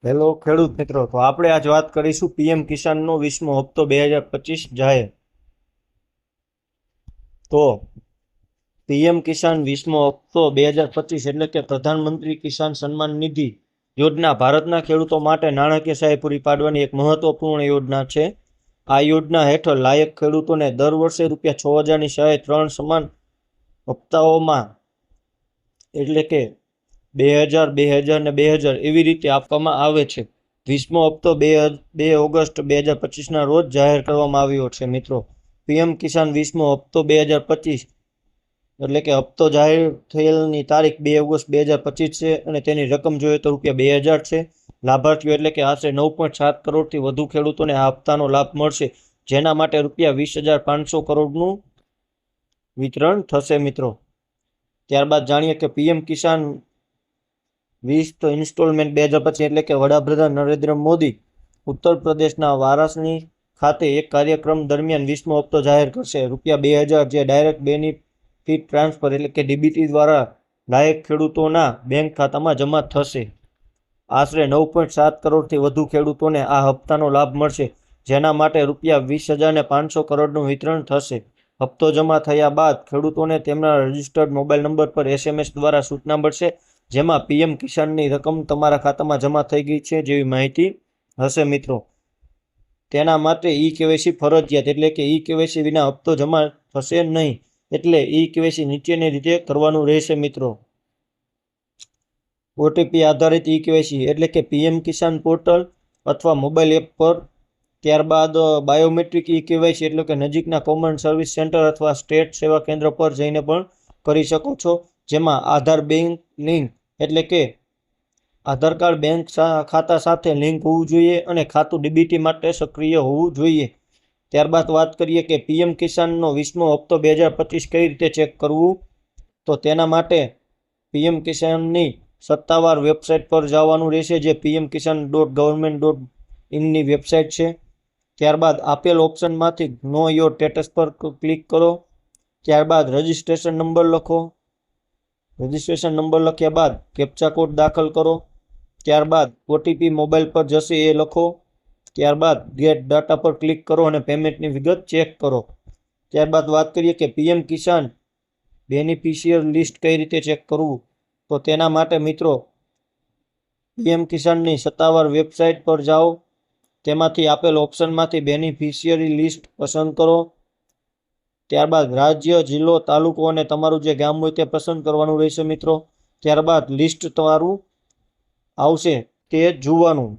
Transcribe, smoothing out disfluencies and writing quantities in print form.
Hello ખેડૂત મિત્રો, તો આપણે આજ વાત કરીશું પીએમ કિસાનનો 20મો હપ્તો 2025 જાહેર. તો પીએમ કિસાન 20મો હપ્તો 2025 એટલે કે પ્રધાનમંત્રી કિસાન સન્માન નિધિ યોજના ભારતના ખેડૂતો માટે નાણાકીય સહાય પૂરી પાડવાની એક મહત્વપૂર્ણ યોજના છે. આ યોજના હેઠળ લાયક ખેડૂતોને દર વર્ષે રૂપિયા 6,000ની સહાય 3 સમાન હપ્તાઓમાં એટલે કે 2,000, 2,000 ને 2,000 એવી રીતે આપવામાં આવે છે. 20મો હપ્તો 2 ઓગસ્ટ 2025ના રોજ જાહેર કરવામાં આવ્યો છે. મિત્રો, પીએમ કિસાન 20મો હપ્તો 2025 એટલે કે હપ્તો જાહેર થયેલની તારીખ 2 ઓગસ્ટ 2025 છે અને તેની રકમ જોઈએ તો રૂપિયા 2,000 છે. લાભાર્થીઓ એટલે કે આશરે 9.7 કરોડથી વધુ ખેડૂતોને આ હપ્તાનો લાભ મળશે, જેના માટે રૂપિયા 20,500 કરોડનું વિતરણ થશે. મિત્રો, ત્યારબાદ જાણીએ કે પીએમ કિસાન 20 ઇન્સ્ટોલમેન્ટ 2025 એટલે કે વડાપ્રધાન નરેન્દ્ર મોદી ઉત્તર પ્રદેશના વારાણસી ખાતે એક કાર્યક્રમ દરમિયાન 20મો હપ્તો જાહેર કરશે. રૂપિયા 2,000 જે ડાયરેક્ટ બેનિફિટ ટ્રાન્સફર એટલે કે ડીબીટી દ્વારા લાયક ખેડૂતોના બેંક ખાતામાં જમા થશે. આશરે 9.7 કરોડથી વધુ ખેડૂતોને આ હપ્તાનો લાભ મળશે, જેના માટે રૂપિયા 20,500 કરોડનું વિતરણ થશે. હપ્તો જમા થયા બાદ ખેડૂતોને તેમના રજિસ્ટર્ડ મોબાઈલ નંબર પર SMS દ્વારા સૂચના મળશે, જેમાં પીએમ કિસાનની રકમ તમારા ખાતામાં જમા થઈ ગઈ છે જેવી માહિતી હશે. મિત્રો, તેના માટે ઈ-કેવાયસી ફરજિયાત એટલે કે ઈ-કેવાયસી વિના હપ્તો જમા થશે નહીં. એટલે ઈ-કેવાયસી નીચેની રીતે કરવાનું રહેશે. મિત્રો, ઓટીપી આધારિત ઈ-કેવાયસી એટલે કે પીએમ કિસાન પોર્ટલ અથવા મોબાઈલ એપ પર. ત્યારબાદ બાયોમેટ્રિક ઈ-કેવાયસી એટલે કે નજીકના કોમન સર્વિસ સેન્ટર અથવા સ્ટેટ સેવા કેન્દ્ર પર જઈને પણ કરી શકો છો, જેમાં આધાર બેંક લિંક એટલે કે આધાર કાર્ડ બેંક ખાતા સાથે લિંક હોવું જોઈએ અને ખાતું ડીબીટી માટે સક્રિય હોવું જોઈએ. ત્યારબાદ વાત કરીએ કે પીએમ કિસાનનો 20મો હપ્તો 2025 કઈ રીતે ચેક કરવું, તો તેના માટે પીએમ કિસાનની સત્તાવાર વેબસાઇટ પર જવાનું રહેશે, જે pmkisan.government.in વેબસાઇટ છે. ત્યારબાદ આપેલ ઓપ્શનમાંથી નો યોર સ્ટેટસ પર ક્લિક કરો. ત્યારબાદ રજિસ્ટ્રેશન નંબર લખો. રજિસ્ટ્રેશન નંબર લખ્યા બાદ કેપ્ચા કોડ દાખલ કરો. ત્યારબાદ ઓટીપી મોબાઈલ પર જશે એ લખો. ત્યારબાદ ગેટ ડાટા પર ક્લિક કરો અને પેમેન્ટની વિગત ચેક કરો. ત્યારબાદ વાત કરીએ કે પીએમ કિસાન બેનિફિશિયર લિસ્ટ કઈ રીતે ચેક કરવું, તો તેના માટે મિત્રો પીએમ કિસાનની સત્તાવાર વેબસાઇટ પર જાઓ. તેમાંથી આપેલ ઓપ્શનમાંથી બેનિફિશિયરી લિસ્ટ પસંદ કરો. ત્યારબાદ રાજ્ય, જિલ્લો, તાલુકો અને તમારું જે ગામ હોય તે પસંદ કરવાનું રહેશે. મિત્રો, ત્યારબાદ લિસ્ટ તમારું આવશે તે જોવાનું.